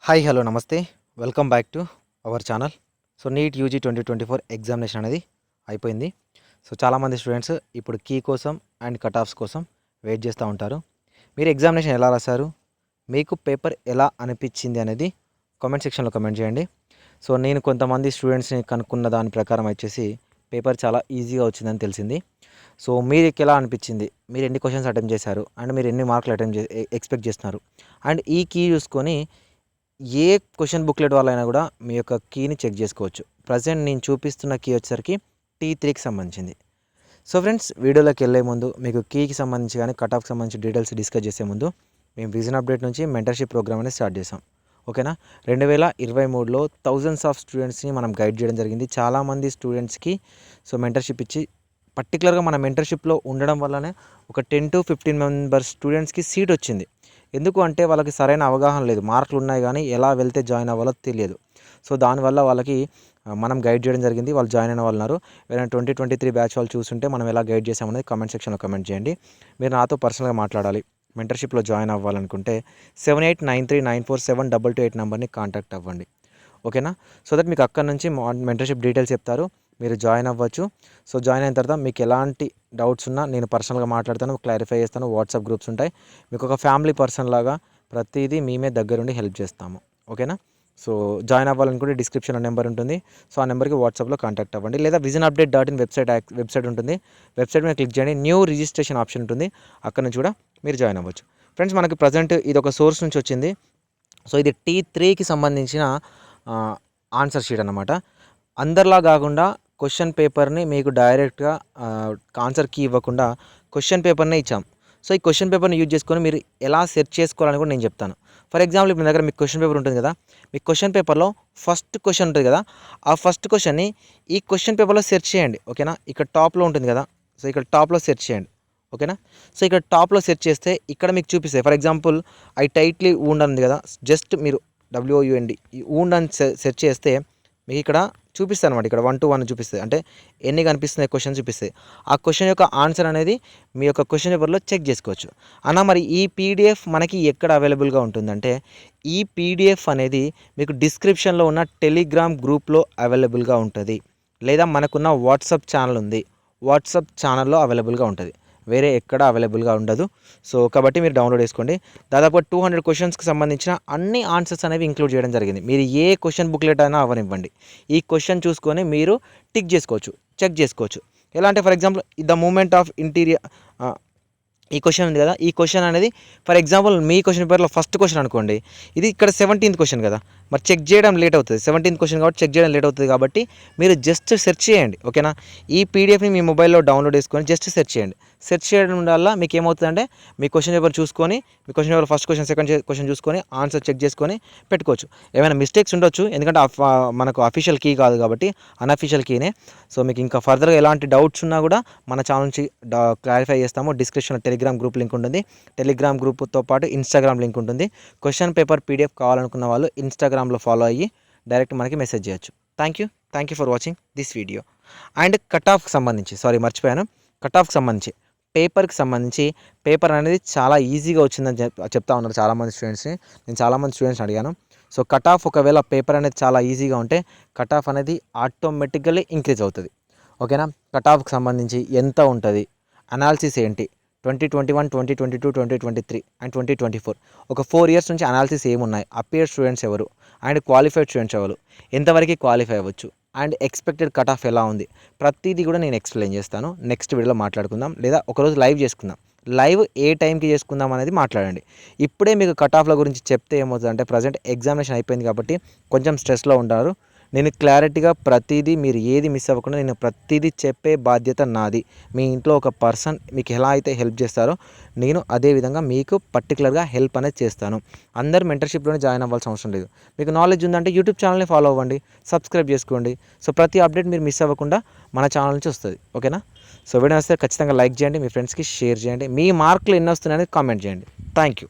Hi hello నమస్తే welcome back to our channel. So NEET UG 2024 examination అనేది అయిపోయింది. So చాలామంది స్టూడెంట్స్ ఇప్పుడు కీ కోసం అండ్ కట్ ఆఫ్స్ కోసం వెయిట్ చేస్తూ ఉంటారు. మీరు ఎగ్జామినేషన్ ఎలా రాశారు, మీకు పేపర్ ఎలా అనిపించింది అనేది కామెంట్ సెక్షన్లో కామెంట్ చేయండి. సో నేను కొంతమంది స్టూడెంట్స్ని కనుక్కున్న దాని ప్రకారం వచ్చేసి పేపర్ చాలా ఈజీగా వచ్చిందని తెలిసింది. సో మీకు ఎలా అనిపించింది, మీరు ఎన్ని క్వశ్చన్స్ అటెంప్ట్ చేశారు అండ్ మీరు ఎన్ని మార్కులు ఎక్స్పెక్ట్ చేస్తున్నారు అండ్ ఈ కీ చూసుకొని ఏ క్వశ్చన్ బుక్లెట్ వాళ్ళైనా కూడా మీ యొక్క కీని చెక్ చేసుకోవచ్చు. ప్రజెంట్ నేను చూపిస్తున్న కీ వచ్చేసరికి T3కి సంబంధించింది. సో ఫ్రెండ్స్, వీడియోలోకి వెళ్ళే ముందు మీకు కీకి సంబంధించి కానీ కట్ ఆఫ్కి సంబంధించి డీటెయిల్స్ డిస్కస్ చేసే ముందు మేము విజన్ అప్డేట్ నుంచి మెంటర్షిప్ ప్రోగ్రామ్ అనేది స్టార్ట్ చేసాం. ఓకేనా, 2023లో థౌజండ్స్ ఆఫ్ స్టూడెంట్స్ని మనం గైడ్ చేయడం జరిగింది. చాలామంది స్టూడెంట్స్కి సో మెంటర్షిప్ ఇచ్చి పర్టికులర్గా మన మెంటర్షిప్లో ఉండడం వల్లనే ఒక 10 to 15 మెంబర్స్ స్టూడెంట్స్కి సీట్ వచ్చింది. ఎందుకు అంటే వాళ్ళకి సరైన అవగాహన లేదు, మార్కులు ఉన్నాయి కానీ ఎలా వెళ్తే జాయిన్ అవ్వాలో తెలియదు. సో దానివల్ల వాళ్ళకి మనం గైడ్ చేయడం జరిగింది. వాళ్ళు జాయిన్ అయిన వాళ్ళు ఉన్నారు. ఏదైనా 2023 బ్యాచ్ వాళ్ళు చూస్తుంటే మనం ఎలా గైడ్ చేసామనేది కామెంట్ సెక్షన్లో కామెంట్ చేయండి. మీరు నాతో పర్సనల్గా మాట్లాడాలి, మెంటర్షిప్లో జాయిన్ అవ్వాలనుకుంటే 7893947228 నెంబర్ని కాంటాక్ట్ అవ్వండి. ఓకేనా, సో దట్ మీకు అక్కడ నుంచి మెంటర్షిప్ డీటెయిల్స్ చెప్తారు, మీరు జాయిన్ అవ్వచ్చు. సో జాయిన్ అయిన తర్వాత మీకు ఎలాంటి డౌట్స్ ఉన్నా నేను పర్సనల్గా మాట్లాడతాను, క్లారిఫై చేస్తాను. వాట్సాప్ గ్రూప్స్ ఉంటాయి, మీకు ఒక ఫ్యామిలీ పర్సన్ లాగా ప్రతిదీ మేమే దగ్గరుండి హెల్ప్ చేస్తాము. ఓకేనా, సో జాయిన్ అవ్వాలనుకుంటే డిస్క్రిప్షన్లో నెంబర్ ఉంటుంది. సో ఆ నెంబర్కి వాట్సాప్లో కాంటాక్ట్ అవ్వండి, లేదా visionupdate.in వెబ్సైట్ ఉంటుంది. వెబ్సైట్ మీద క్లిక్ చేయండి, న్యూ రిజిస్ట్రేషన్ ఆప్షన్ ఉంటుంది, అక్కడ నుంచి కూడా మీరు జాయిన్ అవ్వచ్చు. ఫ్రెండ్స్, మనకి ప్రజెంట్ ఇది ఒక సోర్స్ నుంచి వచ్చింది. సో ఇది T3కి సంబంధించిన ఆన్సర్ షీట్ అన్నమాట. అందరిలా కాకుండా క్వశ్చన్ పేపర్ని మీకు డైరెక్ట్గా ఆన్సర్ కీ ఇవ్వకుండా క్వశ్చన్ పేపర్నే ఇచ్చాం. సో ఈ క్వశ్చన్ పేపర్ని యూజ్ చేసుకొని మీరు ఎలా సెర్చ్ చేసుకోవాలని కూడా నేను చెప్తాను. ఫర్ ఎగ్జాంపుల్, ఇప్పుడు మీ దగ్గర మీకు క్వశ్చన్ పేపర్ ఉంటుంది కదా, మీ క్వశ్చన్ పేపర్లో ఫస్ట్ క్వశ్చన్ ఉంటుంది కదా, ఆ ఫస్ట్ క్వశ్చన్ని ఈ క్వశ్చన్ పేపర్లో సెర్చ్ చేయండి. ఓకేనా, ఇక్కడ టాప్లో ఉంటుంది కదా, సో ఇక్కడ టాప్లో సెర్చ్ చేయండి. ఓకేనా, సో ఇక్కడ టాప్లో సెర్చ్ చేస్తే ఇక్కడ మీకు చూపిస్తాయి. For example, I tightly wound ఉంది కదా, జస్ట్ మీరు WOUND ఈ ఊండ్ అని సెర్చ్ చేస్తే మీకు ఇక్కడ చూపిస్తుంది అనమాట. ఇక్కడ 1 to 1 చూపిస్తుంది, అంటే ఎన్ని కనిపిస్తున్నాయి క్వశ్చన్ చూపిస్తాయి. ఆ క్వశ్చన్ యొక్క ఆన్సర్ అనేది మీ యొక్క క్వశ్చన్ పేపర్లో చెక్ చేసుకోవచ్చు. అన్న మరి ఈ PDF మనకి ఎక్కడ అవైలబుల్గా ఉంటుందంటే, ఈ PDF అనేది మీకు డిస్క్రిప్షన్లో ఉన్న టెలిగ్రామ్ గ్రూప్లో అవైలబుల్గా ఉంటుంది, లేదా మనకున్న వాట్సాప్ ఛానల్ ఉంది, వాట్సాప్ ఛానల్లో అవైలబుల్గా ఉంటుంది, వేరే ఎక్కడ అవైలబుల్గా ఉండదు. సో కాబట్టి మీరు డౌన్లోడ్ చేసుకోండి. దాదాపు 200 క్వశ్చన్స్కి సంబంధించిన అన్ని ఆన్సర్స్ అనేవి ఇంక్లూడ్ చేయడం జరిగింది. మీరు ఏ క్వశ్చన్ బుక్లెట్ అయినా అవనివ్వండి, ఈ క్వశ్చన్ చూసుకొని మీరు టిక్ చేసుకోవచ్చు, చెక్ చేసుకోవచ్చు. ఎలా అంటే, for example, the moment of interior ఈ క్వశ్చన్ ఉంది కదా, ఈ క్వశ్చన్ అనేది ఫర్ ఎగ్జాంపుల్ మీ క్వశ్చన్ పేపర్లో ఫస్ట్ క్వశ్చన్ అనుకోండి, ఇది ఇక్కడ 17th క్వశ్చన్ కదా, మరి చెక్ చేయడం లేట్ అవుతుంది. 17th క్వశ్చన్ కాబట్టి చెక్ చేయడం లేట్ అవుతుంది, కాబట్టి మీరు జస్ట్ సెర్చ్ చేయండి. ఓకేనా, ఈ PDFని మీ మొబైల్లో డౌన్లోడ్ చేసుకొని జస్ట్ సెర్చ్ చేయండి. సెర్చ్ చేయడం వల్ల మీకు ఏమవుతుందంటే, మీ క్వశ్చన్ పేపర్ చూసుకొని, మీ question paper first question second question చూసుకొని ఆన్సర్ చెక్ చేసుకొని పెట్టుకోవచ్చు. ఏమైనా మిస్టేక్స్ ఉండొచ్చు, ఎందుకంటే మనకు అఫీషియల్ కీ కాదు కాబట్టి అన్అఫీషియల్ కీనే. సో మీకు ఇంకా ఫర్దర్గా ఎలాంటి డౌట్స్ ఉన్నా కూడా మన ఛానల్ నుంచి క్లారిఫై చేస్తాము. డిస్క్రిప్షన్లో టెలిగ్రామ్ గ్రూప్ లింక్ ఉంటుంది, టెలిగ్రామ్ గ్రూప్తో పాటు ఇన్స్టాగ్రామ్ లింక్ ఉంటుంది. క్వశ్చన్ పేపర్ PDF కావాలనుకున్న వాళ్ళు ఇన్స్టాగ్రామ్లో ఫాలో అయ్యి డైరెక్ట్ మనకి మెసేజ్ చేయొచ్చు. Thank you for watching this video. And cut ఆఫ్కి సంబంధించి, మర్చిపోయాను, కట్ ఆఫ్కి సంబంధించి పేపర్కి సంబంధించి పేపర్ అనేది చాలా ఈజీగా వచ్చిందని చెప్తా ఉన్నారు చాలామంది స్టూడెంట్స్ని. నేను చాలామంది స్టూడెంట్స్ని అడిగాను. సో కట్ ఆఫ్ ఒకవేళ పేపర్ అనేది చాలా ఈజీగా ఉంటే కట్ ఆఫ్ అనేది ఆటోమేటికల్లీ ఇంక్రీజ్ అవుతుంది. ఓకేనా, కట్ ఆఫ్కి సంబంధించి ఎంత ఉంటుంది, అనాలిసిస్ ఏంటి, 2021, 2022, 2023 అండ్ 2024 ఒక 4 years నుంచి అనాలిసిస్ ఏమున్నాయి, అపియర్ స్టూడెంట్స్ ఎవరు అండ్ క్వాలిఫైడ్ స్టూడెంట్స్ ఎవరు, ఎంతవరకు క్వాలిఫై అవ్వచ్చు అండ్ ఎక్స్పెక్టెడ్ కట్ ఆఫ్ ఎలా ఉంది, ప్రతిదీ కూడా నేను ఎక్స్ప్లెయిన్ చేస్తాను. నెక్స్ట్ వీడియోలో మాట్లాడుకుందాం, లేదా ఒకరోజు లైవ్ చేసుకుందాం. లైవ్ ఏ టైంకి చేసుకుందాం అనేది మాట్లాడండి. ఇప్పుడే మీకు కట్ ఆఫ్ల గురించి చెప్తే ఏమవుతుందంటే, ప్రజెంట్ ఎగ్జామినేషన్ అయిపోయింది కాబట్టి కొంచెం స్ట్రెస్లో ఉంటారు. నేను క్లారిటీగా ప్రతిదీ, మీరు ఏది మిస్ అవ్వకుండా నేను ప్రతిదీ చెప్పే బాధ్యత నాది. మీ ఇంట్లో ఒక పర్సన్ మీకు ఎలా అయితే హెల్ప్ చేస్తారో నేను అదే విధంగా మీకు పర్టికులర్గా హెల్ప్ అనేది చేస్తాను. అందరు మెంటర్షిప్లోనే జాయిన్ అవ్వాల్సిన అవసరం లేదు. మీకు నాలెడ్జ్ ఉందంటే యూట్యూబ్ ఛానల్ని ఫాలో అవ్వండి, సబ్స్క్రైబ్ చేసుకోండి. సో ప్రతి అప్డేట్ మీరు మిస్ అవ్వకుండా మన ఛానల్ నుంచి వస్తుంది. ఓకేనా, సో వీడియో వస్తే ఖచ్చితంగా లైక్ చేయండి, మీ ఫ్రెండ్స్కి షేర్ చేయండి. మీ మార్కులు ఎన్ని వస్తున్నాయని కామెంట్ చేయండి. Thank you.